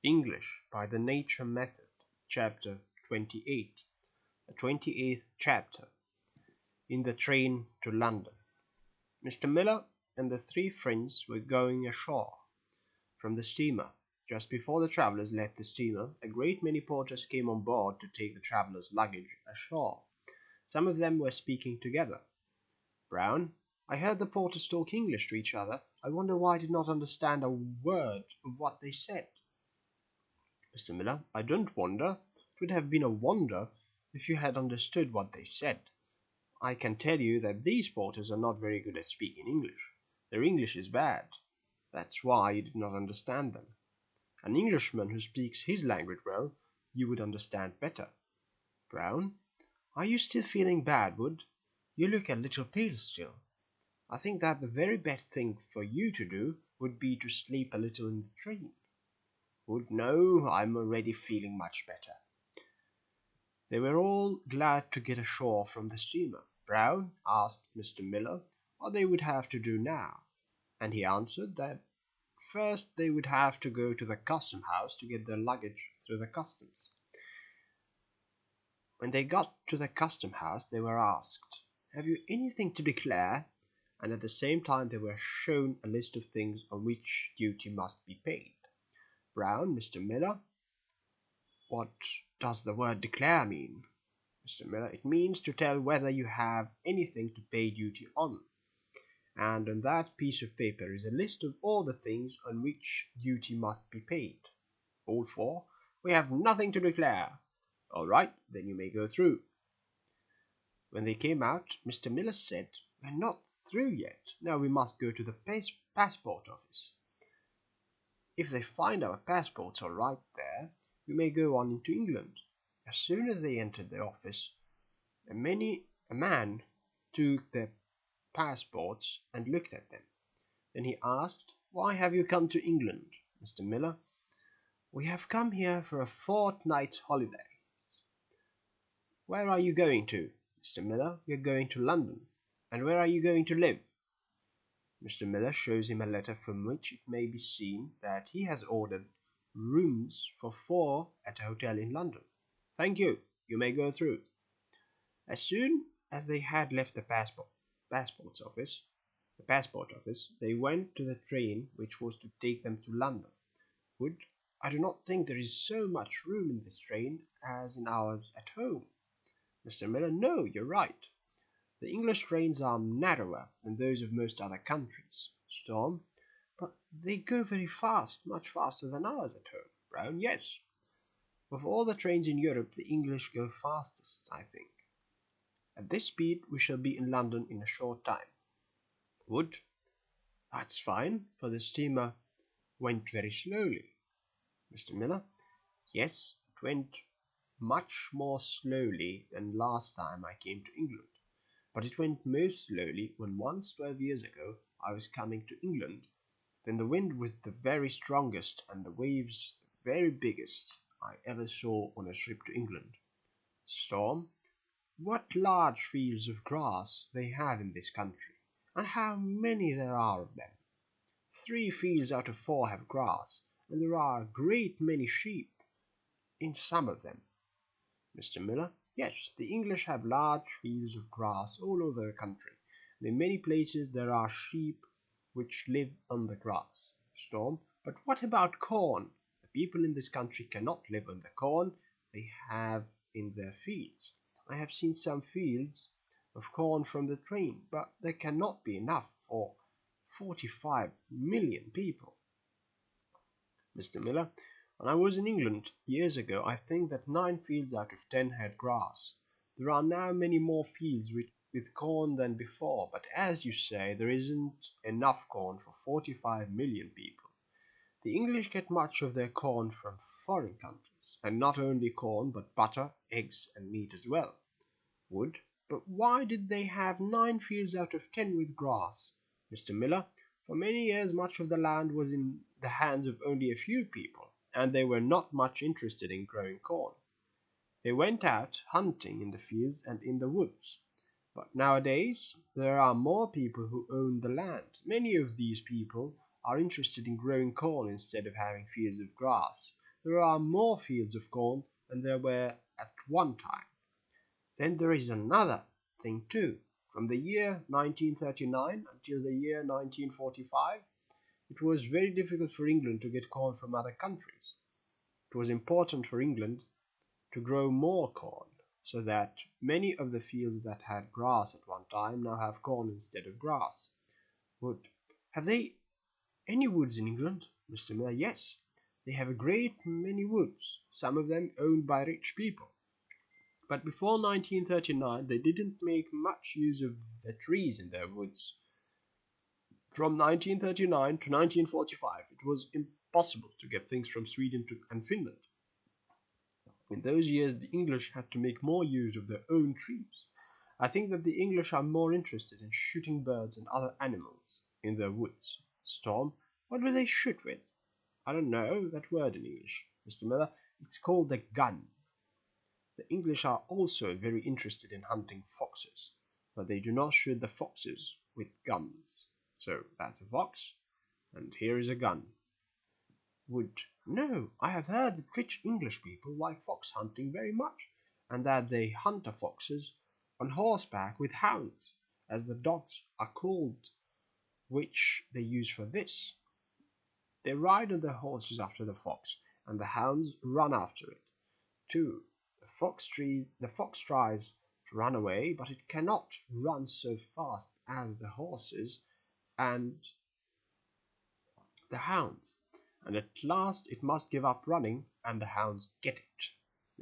English by the Nature Method, Chapter 28, the 28th chapter, In the Train to London. Mr. Miller and the three friends were going ashore from the steamer. Just before the travellers left the steamer, a great many porters came on board to take the travellers' luggage ashore. Some of them were speaking together. Brown, I heard the porters talk English to each other. I wonder why I did not understand a word of what they said. Mr. Miller, I don't wonder. It would have been a wonder if you had understood what they said. I can tell you that these porters are not very good at speaking English. Their English is bad. That's why you did not understand them. An Englishman who speaks his language well, you would understand better. Brown, are you still feeling bad, Wood? You look a little pale still. I think that the very best thing for you to do would be to sleep a little in the train. Wood, no, I'm already feeling much better. They were all glad to get ashore from the steamer. Brown asked Mr. Miller what they would have to do now, and he answered that first they would have to go to the custom house to get their luggage through the customs. When they got to the custom house, they were asked, "Have you anything to declare?" And at the same time they were shown a list of things on which duty must be paid. Brown, Mr. Miller, what does the word declare mean? Mr. Miller, it means to tell whether you have anything to pay duty on. And on that piece of paper is a list of all the things on which duty must be paid. All four, we have nothing to declare. All right, then you may go through. When they came out, Mr. Miller said, "We're not through yet. Now we must go to the passport office. If they find our passports all right there, we may go on into England." As soon as they entered the office, a man took their passports and looked at them. Then he asked, "Why have you come to England, Mr. Miller?" "We have come here for a fortnight's holiday." "Where are you going to?" "Mr. Miller, we are going to London." "And where are you going to live?" Mr. Miller shows him a letter from which it may be seen that he has ordered rooms for 4 at a hotel in London. "Thank you. You may go through." As soon as they had left the passport office, they went to the train which was to take them to London. Wood, I do not think there is so much room in this train as in ours at home. Mr. Miller, no, you're right. The English trains are narrower than those of most other countries. Storm, but they go very fast, much faster than ours at home. Brown, yes. Of all the trains in Europe, the English go fastest, I think. At this speed, we shall be in London in a short time. Wood, that's fine, for the steamer went very slowly. Mr. Miller, yes, it went much more slowly than last time I came to England. But it went most slowly when once 12 years ago I was coming to England. Then the wind was the very strongest and the waves the very biggest I ever saw on a trip to England. Storm, what large fields of grass they have in this country, and how many there are of them. 3 fields out of 4 have grass, and there are a great many sheep in some of them. Mr. Miller, yes, the English have large fields of grass all over the country, and in many places there are sheep which live on the grass. Storm, but what about corn? The people in this country cannot live on the corn they have in their fields. I have seen some fields of corn from the train, but there cannot be enough for 45 million people. Mr. Miller, when I was in England years ago, I think that 9 fields out of 10 had grass. There are now many more fields with corn than before, but as you say, there isn't enough corn for 45 million people. The English get much of their corn from foreign countries, and not only corn, but butter, eggs, and meat as well. Wood, but why did they have 9 fields out of 10 with grass? Mr. Miller, for many years much of the land was in the hands of only a few people, and they were not much interested in growing corn. They went out hunting in the fields and in the woods. But nowadays there are more people who own the land. Many of these people are interested in growing corn instead of having fields of grass. there are more fields of corn than there were at one time. Then there is another thing too. From the year 1939 until the year 1945, it was very difficult for England to get corn from other countries. It was important for England to grow more corn, so that many of the fields that had grass at one time now have corn instead of grass. Wood. Have they any woods in England, Mr. Miller? Yes, they have a great many woods, some of them owned by rich people. But before 1939 they didn't make much use of the trees in their woods. From 1939 to 1945 it was impossible to get things from Sweden and Finland. In those years the English had to make more use of their own trees. I think that the English are more interested in shooting birds and other animals in their woods. Storm, what do they shoot with? I don't know that word in English, Mr. Miller. It's called the gun. The English are also very interested in hunting foxes, but they do not shoot the foxes with guns. So that's a fox, and here is a gun. Would no, I have heard that rich English people like fox hunting very much, and that they hunt the foxes on horseback with hounds, as the dogs are called, which they use for this. They ride on their horses after the fox, and the hounds run after it, too. The fox tries to run away, but it cannot run so fast as the horses and the hounds, and at last it must give up running, and the hounds get it.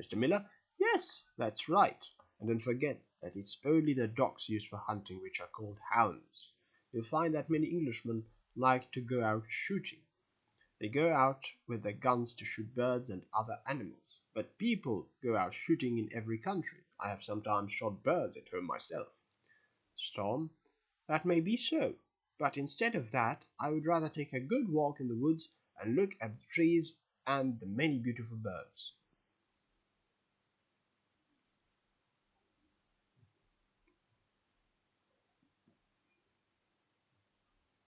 Mr. Miller? Yes, that's right. And don't forget that it's only the dogs used for hunting which are called hounds. You'll find that many Englishmen like to go out shooting. They go out with their guns to shoot birds and other animals. But people go out shooting in every country. I have sometimes shot birds at home myself. Storm, that may be so, but instead of that, I would rather take a good walk in the woods and look at the trees and the many beautiful birds.